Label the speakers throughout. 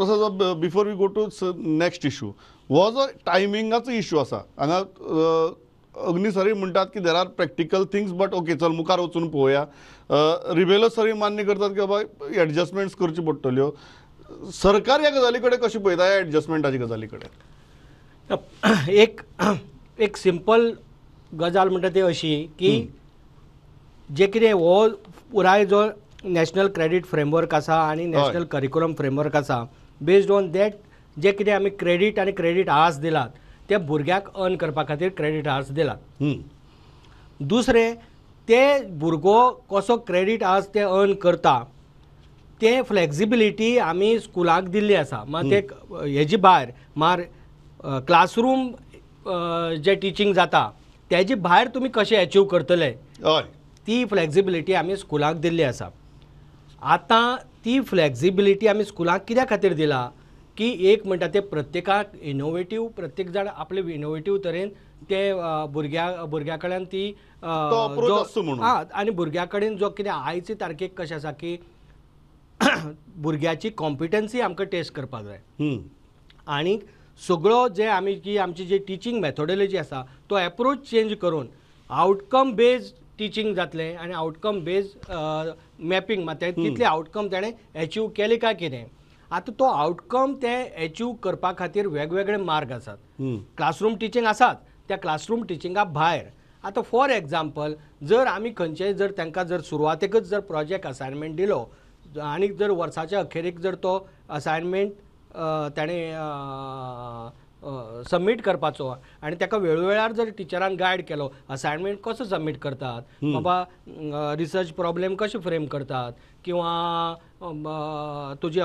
Speaker 1: Prasad before we go to next issue हो जो टायमिंगाचो issue आसा हांगा अग्नी सरी म्हणटात की there are practical things but okay चल मुखार वचून पळोवया रिबेलो सरी मान्य करतात की बाबा एडजस्टमेंट्स करच्यो पडटल्यो सरकार ह्या गजाली कडेन कशें पळयता ह्या एडजस्टमेंटाची गजाली कडेन
Speaker 2: एक सिंपल गजाल म्हणटा ती अशी की जे कितें हो पुराय जो नॅशनल क्रेडीट फ्रेमवर्क आसा आनी नॅशनल करिक्युलम फ्रेमवर्क आसा बेस्ड ऑन दॅट जे कितें आमी क्रेडीट आनी क्रेडीट आवर्स दिलात ते भुरग्याक अर्न करपा खातीर क्रेडीट आवर्स दिलात. दुसरें ते भुरगो कसो क्रेडीट आवर्स ते अर्न करता ते फ्लेक्सिबिलिटी आमी स्कुलाक दिल्ली आसा. मात ते हेजी भायर मार क्लासरूम जे टिचींग जाता तेजे भायर तुमी कशें अचीव करतले ती फ्लेक्सिबिलिटी आमी स्कुलाक दिल्ली आसा. आतां ती फ्लेक्सिबिलिटी आमी स्कुलाक कित्या खातीर दिला की एक म्हणटा ते प्रत्येकाक इनोवेटीव प्रत्येक जाण आपले इनोवेटीव तरेन ते भुरग्या कडल्यान ती आनी भुरग्या कडेन जो कितें आयचे तारखेक कशें आसा की भुरग्याची कॉम्पिटन्सी आमकां टेस्ट करपाक जाय आनी सगळो जे आमी की आमची जी टिचींग मॅथोडॉलॉजी आसा तो एप्रोच चेंज करून आउटकम बेस्ड टिचींग जातलें आनी आउटकम बेस्ड मॅपींग मात कितले आउटकम ताणें एचीव केले काय कितें. आतां तो आउटकम ते एचीव करपा खातीर वेगवेगळे मार्ग आसात. क्लासरूम टिचींग आसात त्या क्लासरूम टिचिंगा भायर आतां फॉर एग्जाम्पल जर आमी खंयचेय जर तांकां जर सुरवातेकच जर प्रोजेक्ट असायनमेंट दिलो आनी जर वर्साच्या अखेरेक जर तो असायनमेंट ताणें सबमीट करपाचो आनी ताका वेळोवेळार जर टिचरान गायड केलो असायनमेंट कसो सबमीट करतात बाबा रिसर्च प्रॉब्लेम कशे फ्रेम करतात किंवा तुजे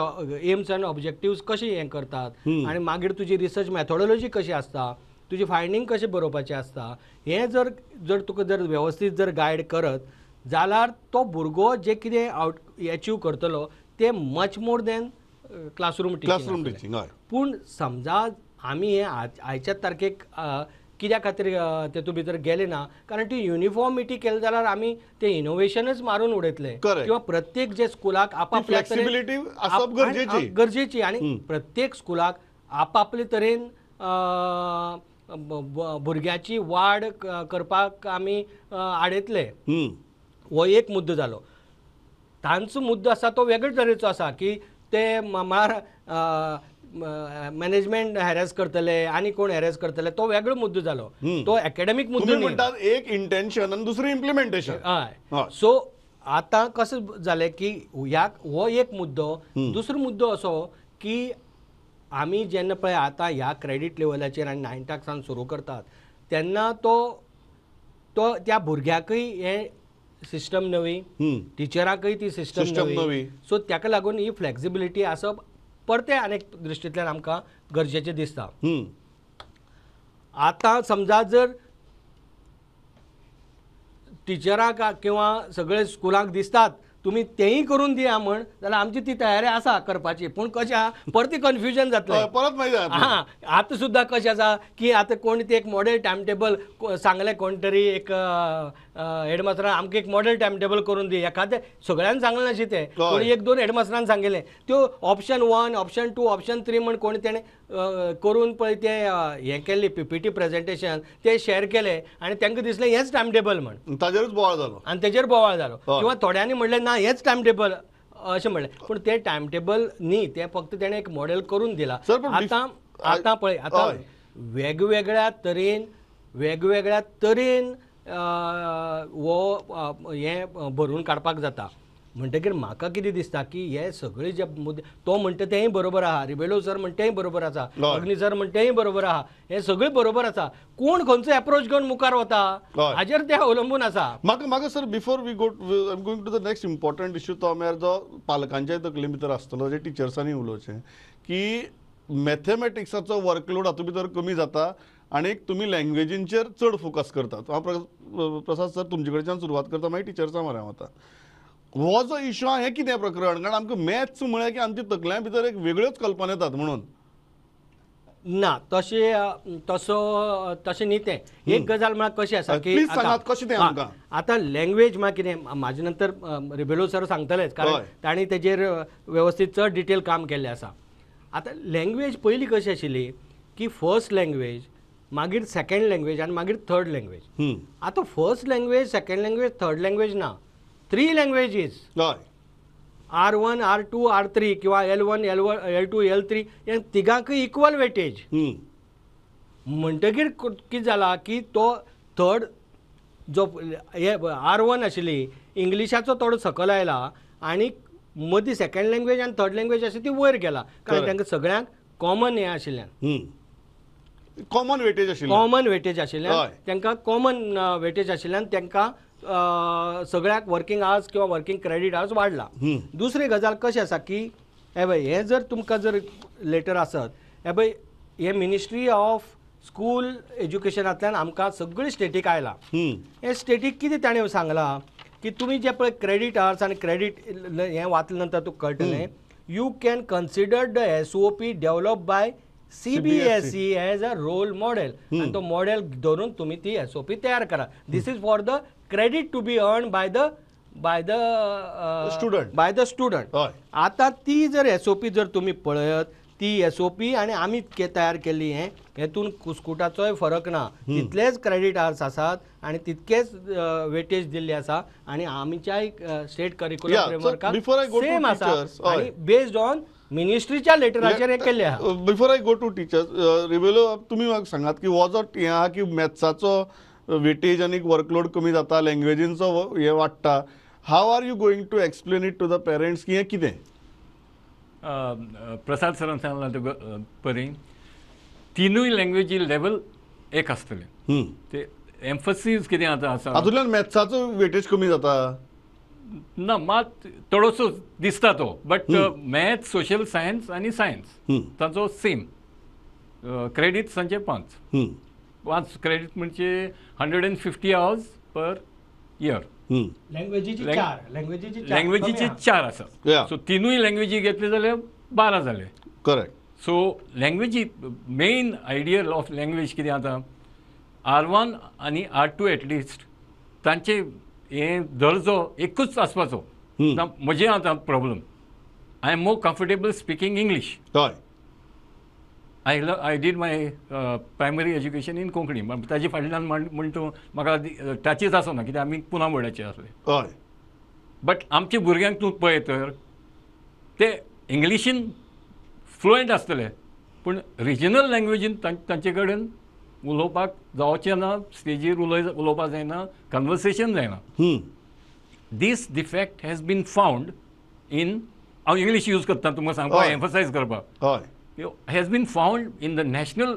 Speaker 2: एम्स आनी ऑब्जेक्टिव्स कशे हें करतात आनी मागीर तुजी रिसर्च मॅथोडॉलॉजी कशी आसता तुजी फायंडींग कशें बरोवपाचें आसता हें जर तुका जर वेवस्थीत जर गायड करत जाल्यार तो भुरगो जे कितें एचीव करतलो ते much more than classroom teaching. पूण समजा आमी हे आयच्या तारखेक कित्या खातीर तेतूं भितर गेले ना कारण ती युनिफॉर्मिटी केली जाल्यार आमी ते इनोवेशनच मारून उडयतले किंवा प्रत्येक जे स्कुलाक आपापल्या गरजेची आनी प्रत्येक स्कुलाक आपापले तरेन भुरग्याची वाड करपाक आमी आडयतले. हो एक मुद्दो जालो. तांचो मुद्दो आसा तो वेगळे तरेचो आसा की ते म्हळ्यार मॅनेजमेंट हॅरेस करतले आनी कोण हॅरेस करतले तो वेगळो मुद्दो जालो. तो एकेडमीक मुद्दो
Speaker 1: म्हणटात एक इंटेंशन आनी दुसरें इम्प्लिमेंटेशन.
Speaker 2: हय सो आतां कशें जालें की हो एक मुद्दो. दुसरो मुद्दो असो की आमी जेन्ना पळय आतां ह्या क्रेडीट लेवलाचेर आनी 9th सावन सुरू करतात तेन्ना तो त्या भुरग्याकय हे सिस्टम नवी टिचराकय ती सिस्टम नवी सो ताका लागून ही फ्लेक्सिबिलिटी आसप परते अनेक दृश्टींतल्यान आमकां गरजेचें दिसता. आतां समजा जर टिचराक किंवा सगळे स्कुलाक दिसतात तुमी तेंय करून दिया म्हण जाल्यार आमची ती तयारी आसा करपाची पूण कशें आहा परती कन्फ्युजन जातलें परत. आतां सुद्दां कशें आसा की आतां कोण ते एक मॉडेल टायम टेबल सांगलें कोण तरी एक हेडमास्टरान आमकां एक मॉडेल टायम टेबल करून दी एखादें सगळ्यांक सांगलें नाशिल्लें तें कोण एक दोन हेडमास्टरान सांगिल्लें त्यो ऑप्शन 1 ऑप्शन 2 ऑप्शन 3 म्हण कोणी तेणें करून पळय ते हें केल्ली PPT प्रेजेंटेशन ते शेअर केलें आनी तांकां दिसलें हेंच टायम टेबल म्हण
Speaker 1: ताजेरूच बोवाळ जालो
Speaker 2: आनी तेजेर बोवाळ जालो किंवा थोड्यांनी म्हणलें ना हेंच टायम टेबल अशें म्हणलें पूण ते टायम टेबल न्ही ते फक्त तेणें एक मॉडेल करून दिला. आतां पळय आतां वेगवेगळ्या तरेन हो हें भरून काडपाक जाता म्हणटकीर म्हाका कितें दिसता की हे सगळे जे मुद्दे तो म्हणटा तेंय बरोबर आहा रिबेलो सर म्हणटा तेंय बरोबर आसा अग्नी सर म्हणटा तेंय बरोबर आहा हे सगळे बरोबर आसा कोण खंयचो एप्रोच घेवन मुखार वता हाजेर ते अवलंबून आसा.
Speaker 1: म्हाका sir before we go I am going to the next important issue तो म्हळ्यार जो पालकांच्या तकले भितर आसतलो जे टिचर्सांनी उलोवचें की मॅथमॅटिक्साचो वर्कलोड हातूंत भितर कमी जाता आनी तुमी लँग्वेजींचेर चड फोकस करतात. हांव प्रसाद सर तुमचे कडच्यान सुरवात करता मागीर टिचर्सां म्हऱ्या वता. हो जो इशू आहा हें कितें प्रकरण कारण आमकां मॅथ्स म्हळ्यार की आमच्या तकल्या भितर एक वेगळ्योच कल्पना येतात म्हणून
Speaker 2: ना तशें न्ही तें. एक गजाल म्हळ्यार कशी आसा की
Speaker 1: कशें तें आमकां
Speaker 2: आतां लँग्वेज म्हळ्यार कितें म्हाजे नंतर रिबेलो सर सांगतलेच कारण तांणी तेजेर वेवस्थीत चड डिटेल काम केल्लें आसा. आतां लँग्वेज पयलीं कशी आशिल्ली की फर्स्ट लँग्वेज मागीर सेकंड लँग्वेज आनी मागीर थर्ड लँग्वेज. आतां first language second language third language ना, 3 लँग्वेजीस.
Speaker 1: हय
Speaker 2: R1 R2 R3 किंवा L1 L2 L3 हे तिगांकय इक्वल वेटेज. म्हणटकीर कितें जाला की तो थर्ड जो हे R1 आशिल्ली इंग्लिशाचो थोडो सकयल आयला आनी मदीं सेकंड लँग्वेज आनी थर्ड लँग्वेज आसा ती वयर गेला कारण तांकां सगळ्यांक कॉमन हें आशिल्ल्यान.
Speaker 1: कॉमन वेटेज आशिल्ली.
Speaker 2: कॉमन वेटेज आशिल्ल्यान तांकां कॉमन वेटेज आशिल्ल्यान तांकां सगळ्याक वर्किंग आवर्स किंवा वर्किंग क्रेडीट आवर्स वाडला. दुसरी गजाल कशी आसा की हे पळय हे जर तुमकां जर लेटर आसत हे पळय हे मिनिस्ट्री ऑफ स्कूल एज्युकेशनांतल्यान आमकां सगळी स्टेटीक आयला. हे स्टेटीक कितें ताणें सांगलां की तुमी जे पळय क्रेडीट आवर्स आनी क्रेडीट हें वाचले नंतर तुका कळटलें you can consider the SOP develop by CBSE as a role model आनी तो मॉडेल धरून तुम्ही ती SOP तयार करा. This is for the credit to be earn by the student. आतां ती जर SOP जर तुम्ही पळयत ती SOP आनी आमी तयार केल्ली हेतून कुस्कुटाचोय फरक ना. तितलेच क्रेडीट आवर्स आसात आनी तितकेच वेटेज दिल्ली आसा आनी आमच्याय स्टेट करिक्युलम फ्रेमवर्काक सेम आसा आनी बेस्ड ऑन मिनिस्ट्रीच्या लेटराचेर हे केल्ले आहा.
Speaker 1: Before I go to teachers रिवेलो तुमी म्हाका सांगात की हो जो हें आहा की मॅथ्साचो वेटेज आनी वर्कलोड कमी जाता लँग्वेजींचो हे वाडटा how are you going to explain it to the parents की हें कितें.
Speaker 3: प्रसाद सरान सांगलां परी तिनूय लँग्वेजी लेवल एक आसतले. ते एम्फसीस कितें आसा
Speaker 1: हातूंतल्यान मॅथ्साचो वेटेज कमी जाता
Speaker 3: ना मात थोडोसो दिसता तो बट मॅथ सोशल सायन्स आनी सायन्स तांचो सेम क्रेडीट तांचे 5 क्रेडीट म्हणजे 150 आवर्स पर इयर. लँग्वेजीचे 4 आसात. सो तिनूय लँग्वेजी घेतले जाल्यार 12 जाले.
Speaker 1: करेक्ट.
Speaker 3: सो लँग्वेजी मेन आयडियल ऑफ लँग्वेज कितें आतां R1 आनी R2 एटलिस्ट तांचे हे दर्जो एकूच आसपाचो. म्हजें आतां problem I am more comfortable speaking English.
Speaker 1: हय
Speaker 3: I did my primary education in Konkani ताजे फाटल्यान म्हणटा म्हाका टचीच आसना कित्याक आमी पुना बोर्डाचे आसले.
Speaker 1: हय
Speaker 3: बट आमच्या भुरग्यांक तूं पळय तर ते इंग्लिशीन फ्लुएंट आसतले पूण रिजनल लँग्वेजीन तांचे कडेन उलोवपाक जावचें ना स्टेजीर उलोवपाक जायना कन्वर्सेशन जायना. This defect has been found in हांव इंग्लीश यूज करता तुमकां सांगपाक एम्फसायज करपाक.
Speaker 1: हय
Speaker 3: has been found in the national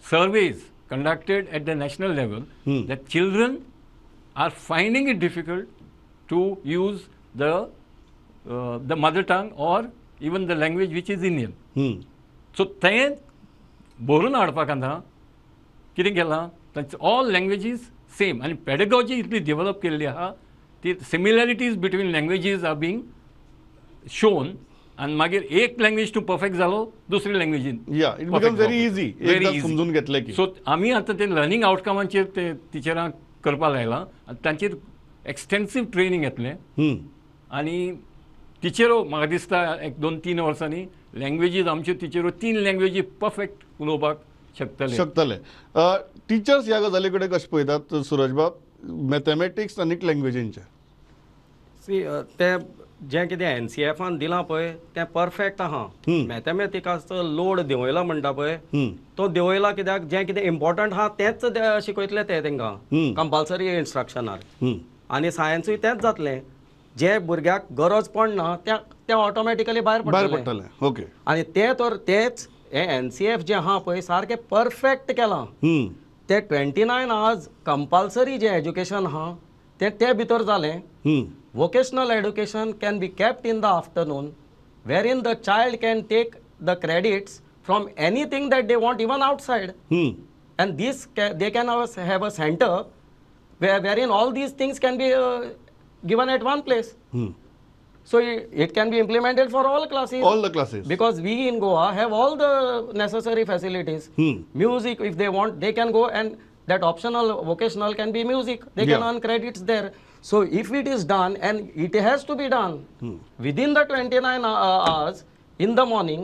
Speaker 3: surveys conducted at the national level that children are finding it difficult to use the mother tongue or even the language which is Indian. So तें बरोवन हाडपाक आतां कितें केलां all languages same आनी pedagogy इतली develop केल्ली आहा ती similarities between languages are being shown आनी मागीर एक लँग्वेज तूं परफेक्ट जालो दुसरी लँग्वेजीन
Speaker 1: इट बिकम व्हेरी इजी एकदां समजून घेतलें की.
Speaker 3: सो आमी आतां ते लर्निंग आउटकमाचेर ते टिचरांक करपाक लायलां आनी तांचेर एक्सटेन्सीव ट्रेनींग घेतलें आनी टिचरो म्हाका दिसता 1-2-3 वर्सांनी लँग्वेजीस आमच्यो टिचरो 3 लँग्वेजी परफेक्ट उलोवपाक शकतले.
Speaker 1: टिचर्स ह्या गजाली कडेन कशें पळयतात सुरज बाब मॅथमॅटिक्स आनी लँग्वेजींचे.
Speaker 4: ते जें कितें NCFान दिलां पळय तें परफेक्ट आहा. मॅथमॅटिक्साचो लोड देंवयला म्हणटा पळय तो देंवयला कित्याक जें कितें इम्पॉर्टंट आहा तेंच शिकयतले ते तांकां कंपल्सरी इन्स्ट्रक्शनार. आनी सायन्सूय तेंच जातलें जे भुरग्याक गरज पडना तें ऑटोमॅटिकली भायर पडटलें.
Speaker 1: ओके.
Speaker 4: आनी तेच हे NCF जें आहा पळय सारकें परफेक्ट केलां. ते 29 आवर्स कंपल्सरी जें एज्युकेशन आहा ते भितर जालें. Vocational education can be kept in the afternoon, wherein the child can take the credits from anything that they want, even outside. And they can have a center wherein all these things can be given at one place. So it can be implemented for all classes.
Speaker 1: All the classes.
Speaker 4: Because we in Goa have all the necessary facilities. Music, if they want, they can go, and that optional vocational can be music. They can earn credits there. So if it is done, and it has to be done within the 29 hours in the morning,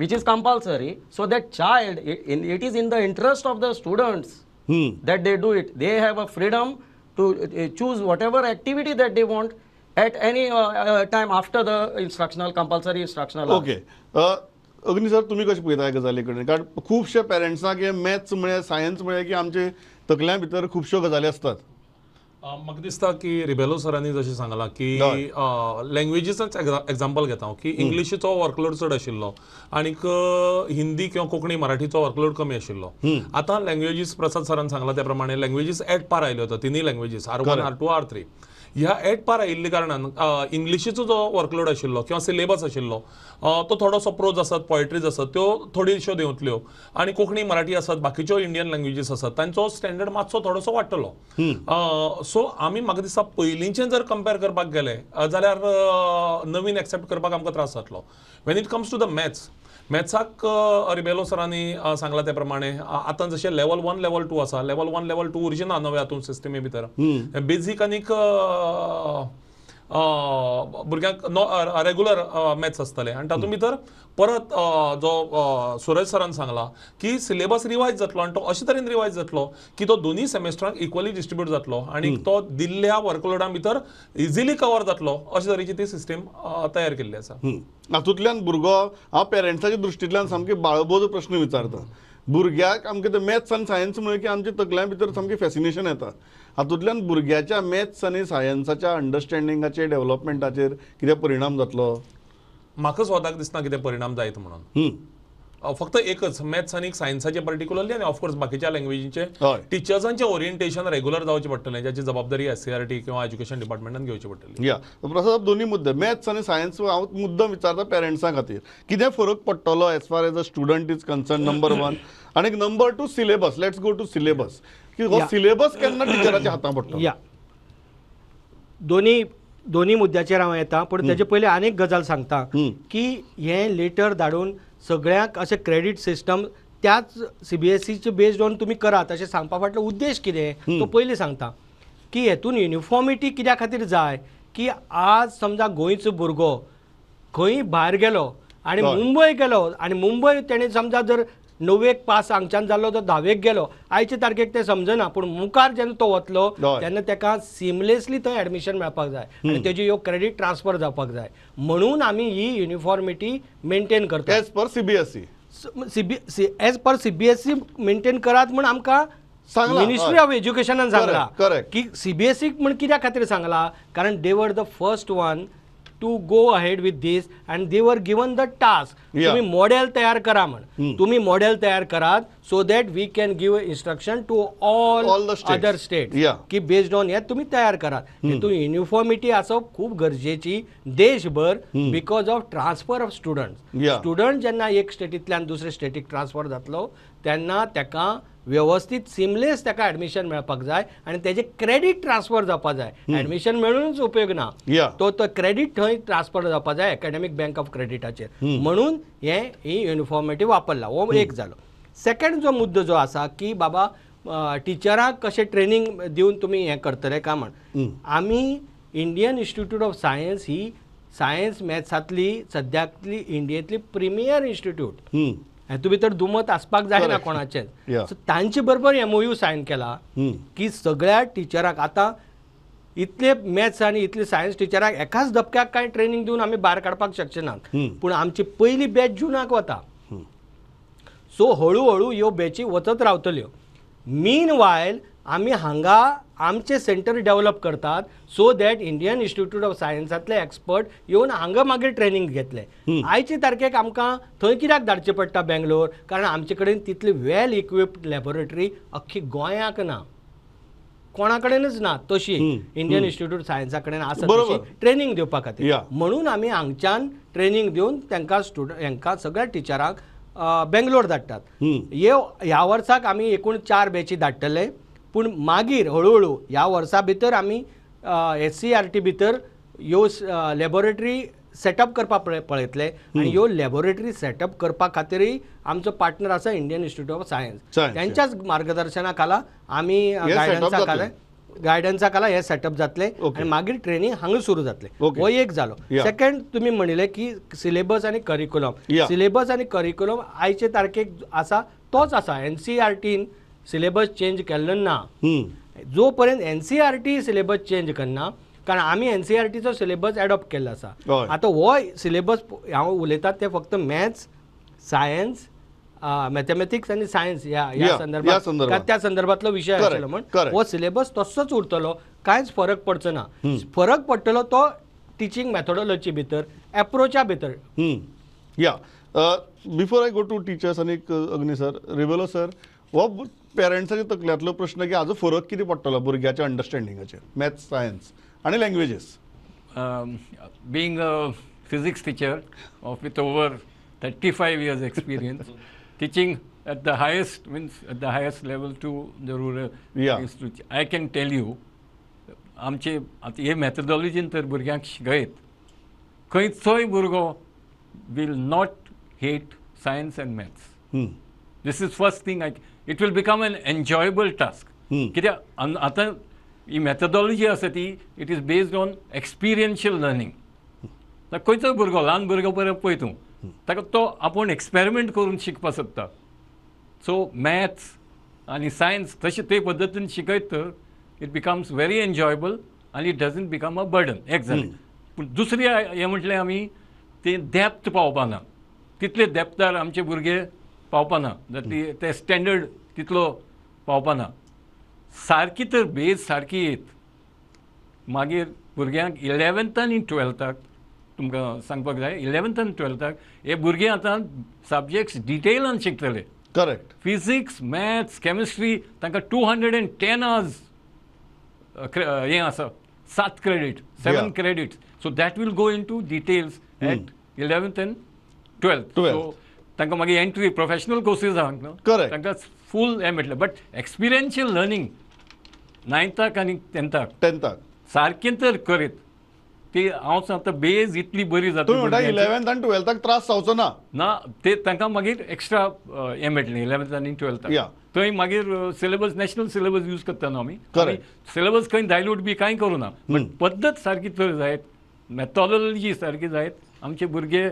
Speaker 4: which is compulsory, so that child, it is in the interest of the students that they do it. They have a freedom to choose whatever activity that they want at any time after the compulsory instructional hours.
Speaker 1: Okay अग्नी sir तुम्ही कशें पळयता ह्या गजाली कडेन कारण खुबशे पेरंट्सांक हे मॅथ्स म्हळ्यार सायन्स म्हळ्यार की आमचे तकल्या भितर खुबश्यो गजाली असतात.
Speaker 5: म्हाका दिसता की रिबेलो सरांनी जशें सांगलां की लँग्वेजीचोच एग्जाम्पल घेता हांव की इंग्लिशीचो वर्कलोड चड आशिल्लो आनीक हिंदी किंवा कोंकणी मराठीचो वर्कलोड कमी आशिल्लो. आतां लँग्वेजीस प्रसाद सरान सांगला त्या प्रमाणे लँग्वेजीस एट पार आयल्यो होता तिनूय लँग्वेजीस R1 R2 R3. ह्या एट पार आयिल्ल्या कारणान इंग्लिशीचो जो वर्कलोड आशिल्लो किंवा सिलेबस आशिल्लो तो थोडोसो प्रोज आसत पोएट्रीज आसत त्यो थोड्योश्यो देंवतल्यो आनी कोंकणी मराठी आसत बाकीच्यो इंडियन लँग्वेजीस आसत तांचो स्टँडर्ड मातसो थोडोसो वाडटलो. सो आमी म्हाका दिसता पयलींचें जर कंपेर करपाक गेले जाल्यार नवीन एक्सेप्ट करपाक आमकां त्रास जातलो. When it comes to the मॅथ्साक रिबेलो सरांनी सांगला त्या प्रमाणे आतां जशें लेवल 1 लेवल 2 आसा लेवल 1 लेवल 2 उरचें ना नव्या हातूंत सिस्टमी भितर बेजीक आनीक भुरग्यांक रेगुलर मॅथ्स आसतले आनी तातूंत भितर परत जो सुरेश सरान सांगला की सिलेबस रिवायज जातलो आनी तो अशे तरेन रिवायज जातलो की तो दोनूय सेमेस्टरांक इक्वली डिस्ट्रिब्यूट जातलो आनी तो दिल्ल्या वर्कलोडा भितर इजिली कवर जातलो अशे तरेची ती सिस्टम तयार केल्ली आसा.
Speaker 1: हातूंतल्यान भुरगो हांव पेरंट्साच्या दृश्टींतल्यान सामके बाळबोध प्रश्न विचारता. भुरग्याक आमकां ते मॅथ्स आनी सायन्स म्हळ्यार की आमच्या तकल्या भितर सामकें फॅसिनेशन येता. हातूंतल्यान भुरग्याच्या मॅथ्स आनी सायन्साच्या अंडरस्टँडिंगाचेर डेव्हलपमेंटाचेर कितें परिणाम जातलो?
Speaker 5: म्हाका स्वताक दिसना कितें परिणाम जायत म्हणून. फक्त एकच मॅथ्स आनी सायन्साचे पर्टिक्युलरली आनी ऑफकोर्स बाकीच्या लँग्वेजीचे टिचर्सांचे ओरिएंटेशन रेग्युलर जावचें पडटलें ज्याची जबाबदारी SCRT किंवा एज्युकेशन डिपार्टमेंटान घेवची पडटली.
Speaker 1: या प्रसाद दोन्ही मुद्दे मॅथ्स आनी सायन्स हांव मुद्दम विचारता पेरंट्सां खातीर कितें फरक पडटलो as far as a student is concern number 1 आनी number 2 syllabus. Let's go to syllabus की हो सिलेबस केन्ना टिचराच्या हातांत पडटलो?
Speaker 2: या दोन्ही मुद्द्याचेर हांव येता पूण तेजे पयलीं आनीक गजाल सांगता की हें लेटर धाडून सगळ्यांक अशें क्रेडीट सिस्टम त्याच CBSEचे बेस्ड ऑन तुमी करात अशें सांगपा फाटलो उद्देश कितें तो पयलीं सांगता की हेतून युनिफॉर्मिटी कित्या खातीर जाय की आज समजा गोंयचो भुरगो खंय भायर गेलो आनी मुंबय गेलो आनी मुंबय तेणें समजा जर 9वेक पास हांगच्यान जाल्लो तो 10वेक गेलो आयचे तारखेक तें समजना पूण मुखार जेन्ना तो वतलो तेन्ना ताका सिमलेसली थंय एडमिशन मेळपाक जाय आनी तेजी ह्यो क्रेडीट ट्रान्सफर जावपाक जाय म्हणून आमी ही युनिफॉर्मिटी मेंटेन करता
Speaker 1: as per CBSE.
Speaker 2: As per CBSE maintain करात म्हण आमकां मिनिस्ट्री ऑफ एज्युकेशनान सांगला की CBSE म्हण कित्या खातीर सांगला कारण they were the first one to go ahead with this and they were given the task तुम्ही मॉडेल तयार करा म्हण तुम्ही मॉडेल तयार करात so that we can give instruction to all other state की बेस्ड ऑन हे तुम्ही तयार करात. हेतून युनिफॉर्मिटी आसप खूब गरजेची देशभर because of transfer of student जेन्ना एक स्टेटींतल्यान दुसरे स्टेटीक ट्रान्सफर जातलो तेन्ना ताका व्यवस्थित सिमलेस ताका एडमिशन मेळपाक जाय आनी तेजे क्रेडीट ट्रान्सफर जावपाक जाय. एडमिशन मेळूनच उपयोग ना तो क्रेडीट थंय ट्रान्सफर जावपाक जाय एकेडमिक बँक ऑफ क्रेडिटाचेर म्हणून ही युनिफॉर्मिटी वापरला. हो एक जालो. सेकंड जो मुद्दो जो आसा की बाबा टिचरांक कशें ट्रेनिंग दिवन तुमी हें करतले काय म्हण आमी इंडियन इन्स्टिट्यूट ऑफ सायन्स ही सायन्स मॅथ्सांतली सद्याकली इंडियेंतली प्रिमियर इन्स्टिट्यूट हेतू भितर दुमत आसपाक जायना कोणाचें. सो तांचे बरोबर MOU सायन केला की सगळ्या टिचरांक आतां इतले मॅथ्स आनी इतले सायन्स टिचरांक एकाच धपक्याक कांय ट्रेनिंग दिवन आमी भायर काडपाक शकचे नात पूण आमची पयली बॅच जुनाक वता. सो हळू हळू ह्यो बॅची वचत रावतल्यो. मीन वायल आमी हांगा आमचे सेंटर डेव्हलप करतात so that Indian institute of सायन्सांतले एक्सपर्ट येवन हांगा मागीर ट्रेनिंग घेतले. आयचे तारखेक आमकां थंय कित्याक धाडचें पडटा बेंगलोर कारण आमचे कडेन तितली वेल इक्विप्ड लॅबोरेटरी अख्खी गोंयाक ना कोणा कडेनच ना तशी इंडियन इन्स्टिट्यूट सायन्सा कडेन आसा तशी ट्रेनिंग दिवपा खातीर म्हणून आमी हांगच्यान ट्रेनिंग दिवन तांकां हांकां सगळ्या टिचरांक बेंगलोर धाडटात. ह्या वर्साक आमी एकूण 4 बॅची धाडटले पूण मागीर हळूहळू ह्या वर्सा भितर आमी SCRT भितर ह्यो लॅबोरेटरी सेटअप करपाक पळयतले आनी ह्यो लॅबोरेटरी सेटअप करपा खातीरय आमचो पार्टनर आसा इंडियन इन्स्टिट्यूट ऑफ सायन्स त्यांच्याच मार्गदर्शना खाला आमी गायडन्सा खाला गायडन्सा खाला हे सेटअप जातले
Speaker 1: Okay.
Speaker 2: आनी मागीर ट्रेनिंग हांगा सुरू जातले
Speaker 1: Okay.
Speaker 2: हो एक जालो
Speaker 1: Yeah.
Speaker 2: सेकंड तुमी म्हणिल्ले की सिलेबस आनी करिक्युलम
Speaker 1: Yeah.
Speaker 2: सिलेबस आनी करिक्युलम आयचे तारखेक आसा तोच आसा NCERTन सिलेबस चेंज केल्लो ना जो पर्यंत NCERT सिलेबस चेंज करना कारण आमी NCERTचो सिलेबस एडॉप्ट केल्लो आसा
Speaker 1: हय.
Speaker 2: आतां हो सिलेबस हांव उलयतात ते फक्त मॅथ्स सायन्स मॅथमॅटिक्स आनी सायन्स ह्या
Speaker 1: या
Speaker 2: संदर्भात
Speaker 1: संदर्भात.
Speaker 2: त्या संदर्भातलो विशय
Speaker 1: Correct,
Speaker 2: आशिल्लो म्हण
Speaker 1: correct.
Speaker 2: हो सिलेबस तसोच उरतलो कांयच फरक पडचो ना फरक पडटलो तो टिचींग मॅथोडॉलॉजी भितर एप्रोचा भितर
Speaker 1: या before I go to teachers आनी अग्नी सर रिबेलो सर हो पेरंट्साच्या तकल्यांतलो प्रश्न की हाजो फरक कितें पडटलो भुरग्याच्या अंडरस्टँडिंगाचेर मॅथ्स सायन्स आनी languages
Speaker 3: Being a physics teacher with over 35 years experience, teaching at the highest at the highest level to the rural
Speaker 1: Yeah.
Speaker 3: institute, I can tell you, आमचे आतां हे मॅथोडॉलॉजीन तर भुरग्यांक शिकयत खंयचोय भुरगो will not hate science and maths. This is first thing. It will become an enjoyable task. कित्याक आतां ही मॅथोडॉलॉजी आसा ती it is based on experiential learning. खंयचोय भुरगो ल्हान भुरगो पळय पळय तूं ताका तो आपूण एक्सपेरिमेंट करून शिकपाक सोदता. सो मॅथ्स आनी सायन्स तशें ते पद्दतीन शिकयत तर इट बिकम्स व्हेरी एन्जॉयबल आनी it doesn't become a burden. एक जालें. पूण दुसरें हें म्हटलें आमी तें डेप्थ पावपाना तितले डेप्थार आमचे भुरगे पावपाना ते स्टँडर्ड तितलो पावपाना. सारकी तर बेज सारकी येत मागीर भुरग्यांक 11th आनी 12th तुमकां सांगपाक जाय 11th आनी 12th हे भुरगे आतां सब्जेक्ट्स डिटेलान शिकतले.
Speaker 1: करेक्ट.
Speaker 3: फिजिक्स मॅथ्स केमिस्ट्री तांकां 210 hours हें आसा 7 credit 7
Speaker 1: Yeah.
Speaker 3: credits. So that will go into details at 11th and 12th.
Speaker 1: 12th.
Speaker 3: So तांकां मागीर एंट्री प्रोफेशनल कोर्सीस आहात न्हू
Speaker 1: Correct.
Speaker 3: तांकां फूल हें मेळटलें. बट एक्सपिरियन्शियल लर्निंग 9th आनी 10th सारकें तर करीत ती हांव सांगता बेज इतली बरी जाता
Speaker 1: तुम्ही म्हणटा
Speaker 3: भुरग्यांची.
Speaker 1: 11th आनी 12th त्रास जावचो ना.
Speaker 3: ना ते तांकां मागीर एक्स्ट्रा हें मेळटलें 11th आनी 12th.
Speaker 1: Yeah.
Speaker 3: थंय मागीर सिलेबस नॅशनल सिलेबस यूज करता न्हू आमी.
Speaker 1: Correct.
Speaker 3: सिलेबस खंय डायल्यूट बी कांय करूं ना. बट पद्दत सारकी तर जायत मॅथोडॉलॉजी सारकी जायत आमचे भुरगे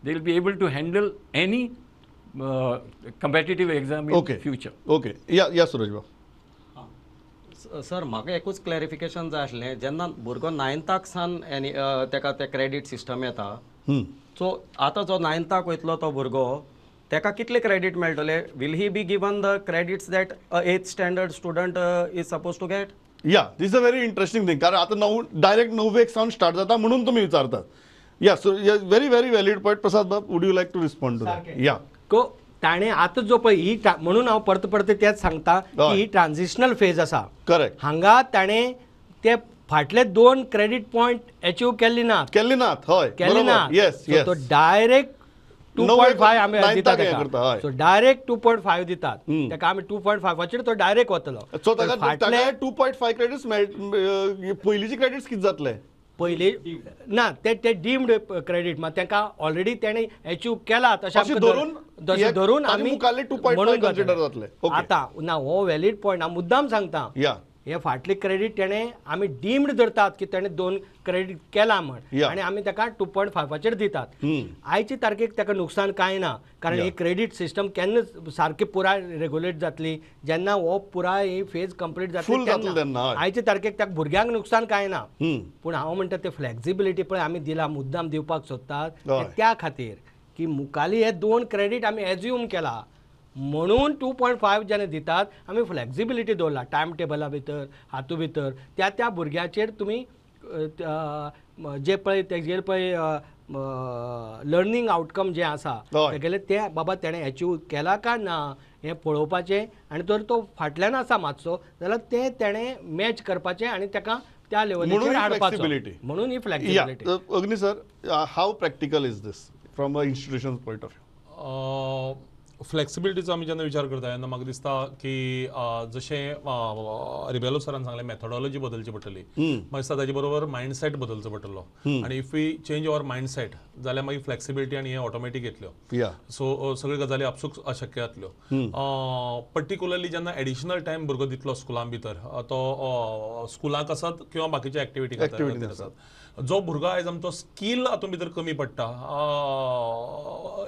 Speaker 3: they will be able to handle any competitive exam in
Speaker 1: okay
Speaker 3: future.
Speaker 1: Okay या सुरेश भाऊ.
Speaker 4: सर म्हाका एकूच क्लॅरिफिकेशन जाय आसलें जेन्ना भुरगो 9th सान तेका ते क्रेडीट सिस्टम येता सो आतां जो 9th वयतलो तो भुरगो तेका कितले क्रेडीट मेळटले will he be given the credits that 8th standard student is suppose to get.
Speaker 1: Yeah this a very interesting thing कारण आता डायरेक्ट 9वेक सावन स्टार्ट जाता म्हणून तुम्ही विचारतात. Yeah so very very valid point. Prasad बाब would you like to respond to that. Yeah
Speaker 2: ताणें आतां जो पळय ही म्हणून हांव परत परत तेच सांगता की ही ट्रान्झिशनल फेज आसा.
Speaker 1: करेक्ट.
Speaker 2: हांगा ताणें ते फाटले 2 क्रेडीट पॉयंट अचीव केल्ली नात.
Speaker 1: हय
Speaker 2: केल्ली ना.
Speaker 1: येस
Speaker 2: So तो डायरेक्ट 2.5 आमी दितात ताका. सो डायरेक्ट 2.5 दितात ताका आमी 2.5 तो डायरेक्ट वतलो.
Speaker 1: सो ताका 2.5 क्रेडिट्स पयलींचे क्रेडिट्स किती जातले
Speaker 2: पयली ना ते डीम्ड क्रेडीट मात तांकां ऑलरेडी तेणें अचीव केला
Speaker 1: अशें
Speaker 2: धरून आमी
Speaker 1: मुखाल्ले 2.5 कन्सिडर जातले.
Speaker 2: आतां ना हो व्हॅलीड पॉयंट हांव मुद्दाम सांगता.
Speaker 1: या
Speaker 2: हे फाटले क्रेडीट तेणें आमी डीम्ड धरतात की तेणें 2 क्रेडीट केला म्हण
Speaker 1: Yeah.
Speaker 2: आनी आमी ताका 2.5 दितात. आयचे तारखेक ताका नुकसान कांय ना कारण ही क्रेडीट सिस्टम केन्ना सारकी पुराय रेग्युलेट जातली जेन्ना हो पुराय ही फेज कंप्लीट
Speaker 1: Full जातली
Speaker 2: जातली
Speaker 1: तेन्ना, हय.
Speaker 2: आयचे तारखेक ताका भुरग्यांक नुकसान कांय ना. पूण हांव म्हणटा ते फ्लेक्झिबिलिटी पळय आमी दिला मुद्दाम दिवपाक सोदतात
Speaker 1: हय.
Speaker 2: त्या खातीर की मुखाली हे 2 क्रेडीट आमी एज्यूम केला म्हणून 2.5 जेन्ना दितात आमी फ्लेक्झिबिलिटी दवरला टायम टेबला भितर हातूंत भितर त्या भुरग्याचेर तुमी जे पळय तेगेर पळय लर्निंग आउटकम जे आसा तेगेले ते बाबा तेणें अचीव केला काय ना हें पळोवपाचें आनी जर तो फाटल्यान आसा मातसो जाल्यार तें तेणें मॅच करपाचें आनी ताका त्या लेवलीचेर हाडपाचो म्हणून ही flexibility.
Speaker 1: Agni sir how practical is this from a institution point of view.
Speaker 5: फ्लेक्सिबिलिटीचो आमी जेन्ना विचार करता तेन्ना म्हाका दिसता की जशें रिबेलो सरान सांगलें मेथोडॉलॉजी बदलची पडटली म्हाका दिसता ताजे बरोबर मायंडसेट बदलचो पडटलो आनी if we change our mindset जाल्यार मागीर फ्लेक्सिबिलिटी आनी हे ऑटोमॅटीक येतल्यो
Speaker 1: या
Speaker 5: सो सगळ्यो गजाली आपसूक अशक्य जातल्यो पर्टिक्युलरली जेन्ना एडिशनल टायम भुरगो दितलो स्कुलां भितर तो स्कुलाक आसत किंवा बाकीच्या एक्टिविटी आसत जो भुरगो आयज आमचो स्कील हातूंत भितर कमी पडटा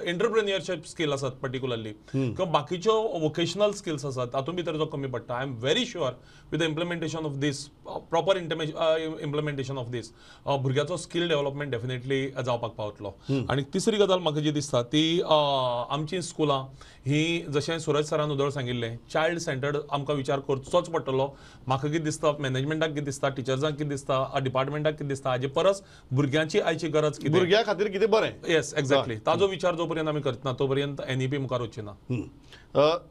Speaker 5: एंटरप्रेन्युअरशीप स्कील आसात पर्टिक्युलरली किंवा बाकीच्यो वोकेशनल स्किल्स आसात तातूंत भितर जो कमी पडटा I am very sure with the implementation of this proper implementation of this भुरग्याचो स्कील डेव्हलपमेंट डेफिनेटली जावपाक पावतलो आनी तिसरी गजाल म्हाका जी दिसता ती आमची स्कुलां ही जशें सूरज सरान उदळ सांगिल्लें चायल्ड सेंटर्ड आमकां विचार करचोच पडटलो म्हाका कितें दिसता मॅनेजमेंटाक कितें दिसता टिचर्सांक कितें दिसता डिपार्टमेंटाक कितें दिसता हाजे परस भुरग्यांची आयची गरज कितें
Speaker 1: भुरग्या खातीर कितें बरें
Speaker 5: येस एक्झॅक्टली ताजो विचार जो पर्यंत आमी करतना तो पर्यंत एनईपी मुखार वचची ना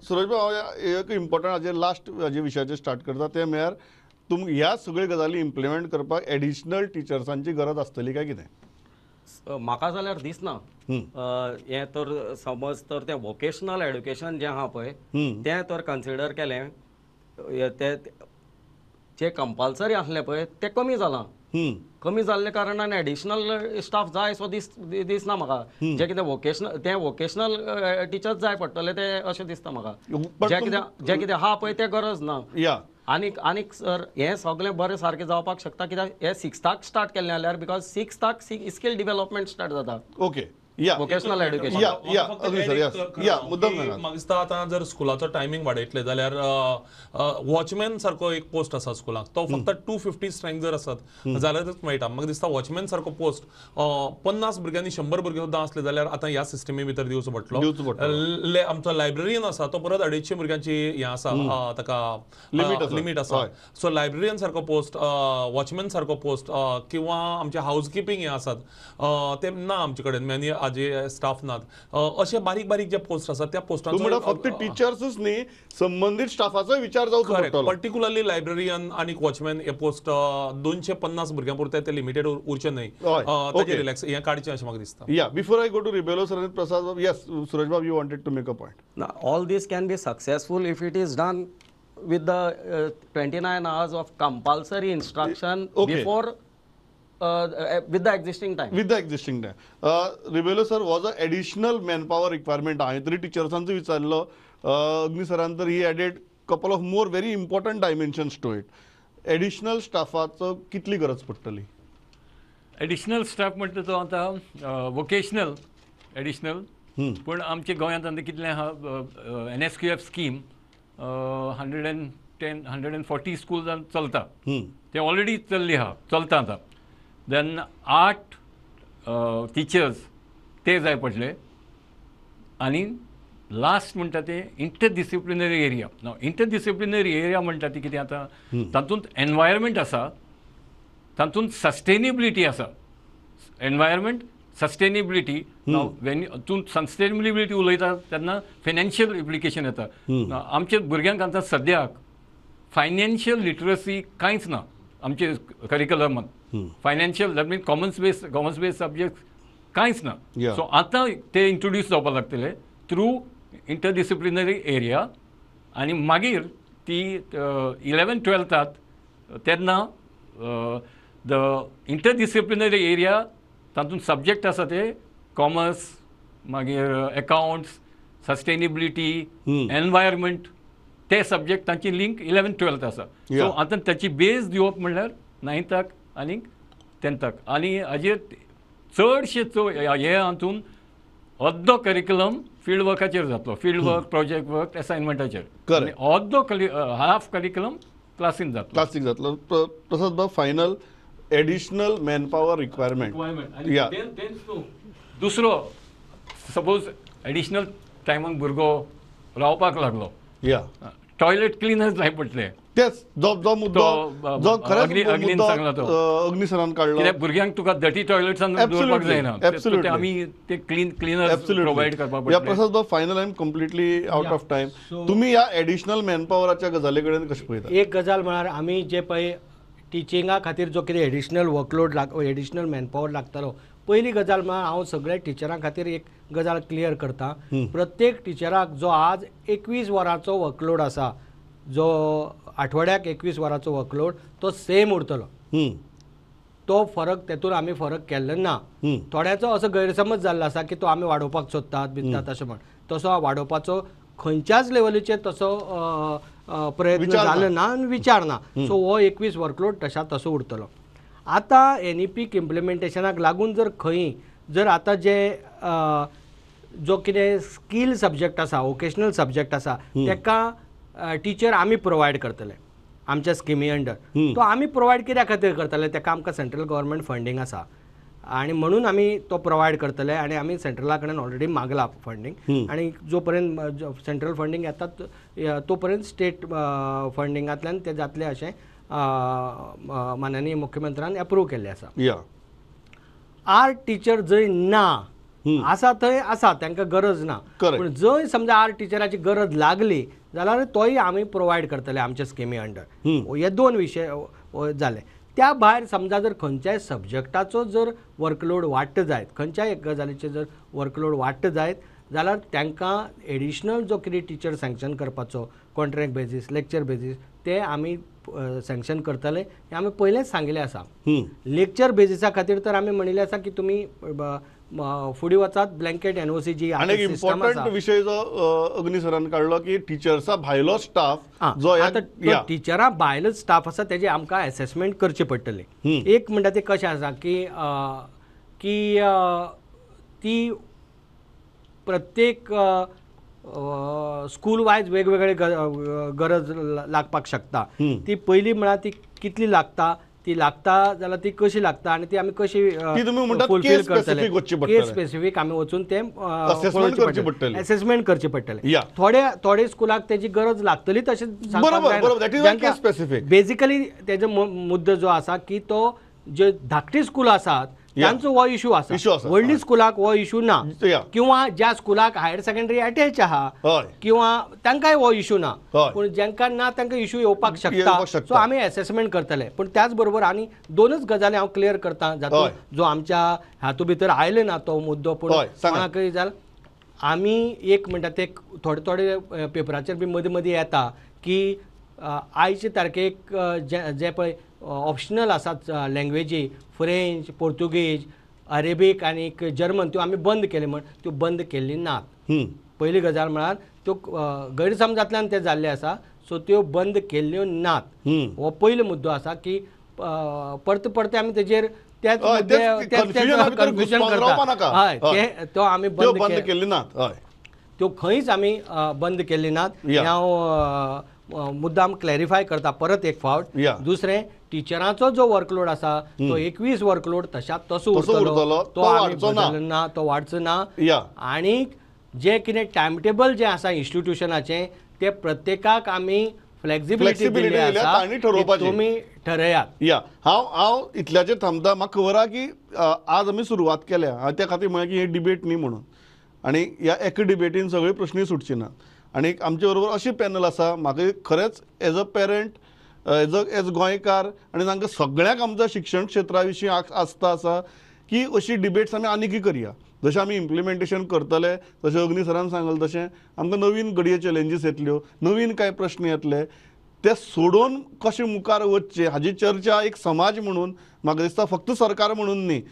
Speaker 1: सुरेश भाऊ एक इम्पॉर्टंट हाजे लास्ट हाजे विशयाचेर स्टार्ट करता ते म्हळ्यार ह्या सगळ्यो गजाली इम्प्लिमेंट करपाक एडिशनल टिचर्सांची गरज आसतली काय कितें
Speaker 4: म्हाका जाल्यार दिसना हें तर समज तर तें वोकेशनल एड्युकेशन जें आहा पळय तें तर कन्सिडर केलें ते जे कंपल्सरी आसलें पळय तें कमी जालां कमी जाल्ले कारणान एडिशनल स्टाफ जाय सो दिसना म्हाका जे कितें वोकेशनल टिचर्स जाय पडटले ते अशें दिसता म्हाका जे कितें आहा पळय तें गरज ना
Speaker 1: या
Speaker 4: आनीक सर हें सगळें बरें सारकें जावपाक शकता कित्याक हे 6थाक स्टार्ट केल्लें जाल्यार बिकॉज 6थाक स्कील डेव्हलपमेंट स्टार्ट जाता
Speaker 1: ओके या
Speaker 4: वोकेशनल एड्युकेशन
Speaker 1: मुद्दम
Speaker 5: म्हाका दिसता आतां जर स्कुलाचो टायमींग वाडयतले जाल्यार वॉचमॅन सारको एक पोस्ट आसा स्कुलाक तो फक्त 250 स्ट्रेंथ जर आसत जाल्यारच मेळटा म्हाका दिसता वॉचमॅन सारको पोस्ट 50 भुरग्यांनी 100 भुरगे सुद्दां असले जाल्यार आतां ह्या सिस्टमी भितर दिवचो पडटलो आमचो लायब्ररीयन आसा तो परत 250 भुरग्यांची हें आसा ताका लिमीट आसा सो लायब्ररीयन सारको पोस्ट वॉचमॅन सारको पोस्ट किंवा आमचे हाऊस किपींग हे आसात ते ना आमचे कडेन जे स्टाफ नात अशे बारीक बारीक जे पोस्ट आसात त्या पोस्टांचो
Speaker 1: फक्त टीचर्सच न्ही संबंधित स्टाफाचो विचार जावचो पडटलो
Speaker 5: पर्टिक्युलरली लायब्ररीयन आणि वॉचमॅन हे पोस्ट 250 भुरग्यां पुरते ते लिमिटेड उरचे न्हय ताजे रिलॅक्स हे काडचें अशें म्हाका दिसता
Speaker 1: या before I go to Rebelo sir and Prasad बाब यस सूरज बाब you wanted to make a point
Speaker 4: all these can be successful if it is done with the 29 hours of compulsory instruction before with the existing time.
Speaker 1: With the existing time. Ribello sir was an additional manpower requirement. हांवें तरी टिचर्सांचो विचारलो अग्नी सरान तर he added couple of more very important dimensions to it. Additional स्टाफाचो कितली गरज पडटली
Speaker 3: additional staff म्हणटा तो आतां वोकेशनल एडिशनल पूण आमच्या गोंयांत आतां कितलें आहा NSQF स्कीम 140 स्कूल्सांत चलता ते ऑलरेडी चल्ली आहा चलता आतां देन 8 टिचर्स ते जाय पडले आनी लास्ट म्हणटा ते इंटरडिसिप्लिनरी एरिया इंटरडिसिप्लिनरी एरिया म्हणटा ती कितें आतां तातूंत एनवायरमेंट आसा तातूंत सस्टेनेबिलिटी आसा एनवायरमेंट सस्टेनेबिलिटी वेन तूं सस्टेनेबिलिटी उलयता तेन्ना फायनान्शियल इम्प्लिकेशन येता आमच्या भुरग्यांक आतां सद्याक फायनान्शियल लिटरसी कांयच ना आमचे करिक्युलमांत financial that mean commerce based subject कांयच ना सो आतां ते इंट्रोड्यूस जावपाक लागतले थ्रू इंटरडिसिप्लिनरी एरिया आनी मागीर ती 11-12 तेन्ना द इंटरडिसिप्लिनरी एरिया तातूंत सब्जेक्ट आसा ते कॉमर्स मागीर अकाउंट्स सस्टेनेबिलिटी एनवायरमेंट ते सब्जेक्ट तांची लिंक 11-12 आसा सो आतां ताची बेज दिवप म्हणल्यार 9थाक आनी 10थाक आनी हाजेर चडशे हे हातून अर्दो करिक्युलम फील्ड वर्काचेर जातलो फील्ड वर्क प्रोजेक्ट वर्क असायनमेंटाचेर आनी अर्दो हाफ करिक्युलम क्लासीन
Speaker 1: जातलो प्रसाद बाब फायनल एडिशनल मॅनपॉवर रिक्वायरमेंट
Speaker 3: दुसरो सपोज एडिशनल टायमाक भुरगो रावपाक लागलो टॉयलेट क्लिनर्स जाय पडटले
Speaker 1: तेच जो मुद्दो जो
Speaker 3: अग्नीन सांगला तो
Speaker 1: अग्नी सरान काडलो
Speaker 3: भुरग्यांक तुका डर्टी टॉयलेट्सान दवरपाक जायना आमी ते क्लिनर्स प्रोवायड करपाक पडटले
Speaker 1: प्रसाद बाब final I am completely out of time तुमी ह्या एडिशनल मॅनपॉवराच्या गजाली कडेन कशें पळयता
Speaker 2: एक गजाल म्हळ्यार आमी जे पळय टिचिंगा खातीर जो कितें एडिशनल वर्कलोड एडिशनल मॅनपॉवर लागतालो पयली गजाल म्हळ्यार हांव सगळ्या टिचरां खातीर एक गजाल क्लियर करता. प्रत्येक टिचराक जो आज 21 वरांचो वर्कलोड आसा, जो आठवड्याक 21 वरांचो वर्कलोड, तो सेम उरतलो. तो फरक तेतून आमी फरक केल्लो ना. थोड्याचो असो गैरसमज जाल्लो आसा की तो आमी वाडोवपाक सोदतात बित्तात अशें म्हण. तसो वाडोवपाचो खंयच्याच लेवलीचेर तसो प्रयत्न जालो ना आनी विचार ना. सो हो 21 वर्कलोड तसो उरतलो. आतां NEP इम्प्लिमेंटेशनाक लागून जर आतां जे जो कितें स्कील सब्जेक्ट आसा, वोकेशनल सब्जेक्ट आसा, ताका टिचर आमी प्रोवायड करतले आमच्या स्किमी अंडर. तो आमी प्रोवायड कित्या खातीर करतले? ताका आमकां सेंट्रल गव्हर्मेंट फंडींग आसा आनी म्हणून आमी तो प्रोवायड करतले. आनी आमी सेंट्रला कडेन ऑलरेडी मागला फंडींग. आनी जो पर्यंत सेंट्रल फंडींग येता तो पर्यंत स्टेट फंडिंगांतल्यान ते जातले अशें माननीय मुख्यमंत्र्यान अप्रूव केल्लें आसा. आर्ट टीचर जंय ना आसा थंय आसा, तांकां गरज ना. पूण जंय समजा आर्ट टिचराची गरज लागली जाल्यार तोय आमी प्रोवायड करतले आमच्या स्किमी अंडर. हे 2 विशय जाले. त्या भायर समजा जर खंयच्याय सब्जेक्टाचो जर वर्कलोड वाडटा जायत, खंयच्याय एक गजालीचेर जर वर्कलोड वाडटा जायत जाल्यार तांकां एडिशनल जो कितें टिचर सँक्शन करपाचो कॉन्ट्रॅक्ट बेजीस, लेक्चर बेजीस, ते आमी सँक्शन करतले. हे आमी पयलेंच सांगिल्लें आसा. लेक्चर बेजिसा खातीर तर आमी म्हणिल्लें आसा की तुमी फुडें वचात ब्लँकेट NOC जी
Speaker 1: आनी एक इम्पॉर्टंट विशय जो अग्नी सरान काडलो की टिचर्सा भायलो स्टाफ जो
Speaker 2: आतां टिचरां भायलो स्टाफ आसा तेजे आमकां असेसमेंट करचे पडटले. एक म्हणटा ते कशें आसा की ती प्रत्येक स्कूल वायज वेगवेगळे गरज लागपाक शकता. ती पयली म्हळ्यार ती कितली लागता, ती लागता जाल्यार ती कशी लागता आनी ती आमी कशी फुलफील करतले. केस स्पेसिफीक आमी वचून ते असेसमेंट करचे पडटले. थोडे स्कुलाक तेजी गरज लागतली तशें बेजिकली तेजो मुद्दो जो आसा की तो जे धाकटी स्कुलां आसात तांचो हो इशू आसा. व्हडली स्कुलाक हो इशू ना. किंवा ज्या स्कुलाक हायर सेकंडरी अटॅच आहा किंवा तांकांय हो इशू ना. पूण जांकां ना तांकां इशू येवपाक शकता. सो आमी असेसमेंट करतले. पूण त्याच बरोबर आनी 2च गजाली हांव क्लियर करता जो आमच्या हातूंत भितर आयले ना तो मुद्दो. पूण कोणाकय जाल्यार आमी एक म्हणटा ते थोडे पेपराचेर बी मदीं मदीं येता की आयचे तारखेक जे पळय ऑप्शनल आसात लँग्वेजी, फ्रेंच, पोर्तुगीज, अरेबीक आनी जर्मन, त्यो आमी बंद केले म्हण त्यो बंद केल्ली नात. पयली गजाल म्हळ्यार त्यो गैरसमजांतल्यान ते जाल्ले आसा. सो त्यो बंद केल्ल्यो नात. हो पयलो मुद्दो आसा की परते आमी तेजेर कन्फ्युजन करता. हय, तो आमी बंद केल्ली नात. त्यो खंयच आमी बंद केल्ली नात. हांव मुद्दाम क्लॅरिफाय करता परत एक फावट. दुसरें, टिचरांचो जो वर्कलोड आसा तो 21 वर्कलोड तसो उरतलो. तो आमी बदलना ना, तो वाडचो ना. आनी जे कितें टायम टेबल जें आसा इन्स्टिट्युशनाचें ते प्रत्येकाक आमी फ्लेक्सिबिलिटी दिल्ली आसा, तुमी ठरयात.
Speaker 1: हांव इतल्याचेर थांबता. म्हाका खबर आहा की आज आमी सुरवात केल्या त्या खातीर म्हळ्यार की ही डिबेट न्ही म्हणून. आनी ह्या एका डिबेटीन सगळी प्रश्न सुटची ना. आनी आमचे बरोबर अशी पॅनल आसा. म्हाका खरेंच एज अ पेरंट, एज गोंयकार आनी तांकां सगळ्यांक आमच्या शिक्षण क्षेत्रा विशीं आस्था आसा की अशी डिबेट्स आमी आनीकय करया. जशें आमी इम्प्लिमेंटेशन करतले तशें अग्नी सरान सांगलें तशें आमकां नवीन घडये चॅलेंजीस येतल्यो, नवीन कांय प्रश्न येतले. ते सोडून कशें मुखार वचचें हाजी चर्चा एक समाज म्हणून म्हाका दिसता फक्त सरकार म्हणून न्ही,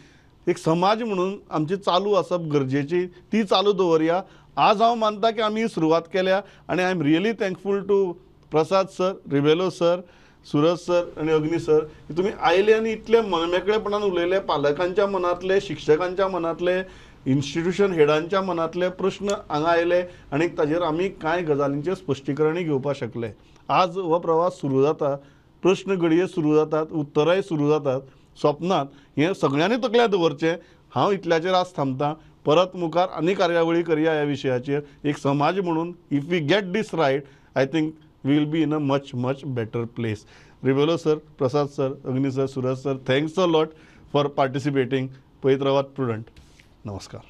Speaker 1: एक समाज म्हणून आमची चालू आसप गरजेची. ती चालू दवरया. आज हांव मानता की आमी सुरवात केल्या आनी I am really thankful to Prasad sir, Rebelo sir, Suraj sir आनी अग्नी सर की तुमी आयले आनी इतले मनमेकळेपणान उलयले. पालकांच्या मनांतले, शिक्षकांच्या मनांतले, इन्स्टिट्यूशन हेडांच्या मनांतले प्रश्न हांगा आयले आनी ताजेर आमी कांय गजालींचें स्पश्टीकरणय घेवपाक शकले. आज हो प्रवास सुरू जाता. प्रश्न घडये सुरू जातात, उत्तराय सुरू जातात. स्वप्नात हें सगळ्यांनी तकल्यार दवरचें. हांव इतल्याचेर आज थांबतां. परत मुखार आनी कार्यावळी करया ह्या विशयाचेर. एक समाज म्हणून if we get this right I think we will be in a much better place. Rebello sir, Prasad sir, Agni sir, Suraj sir, thanks a lot for participating. पळयत रावात प्रुडंट. नमस्कार.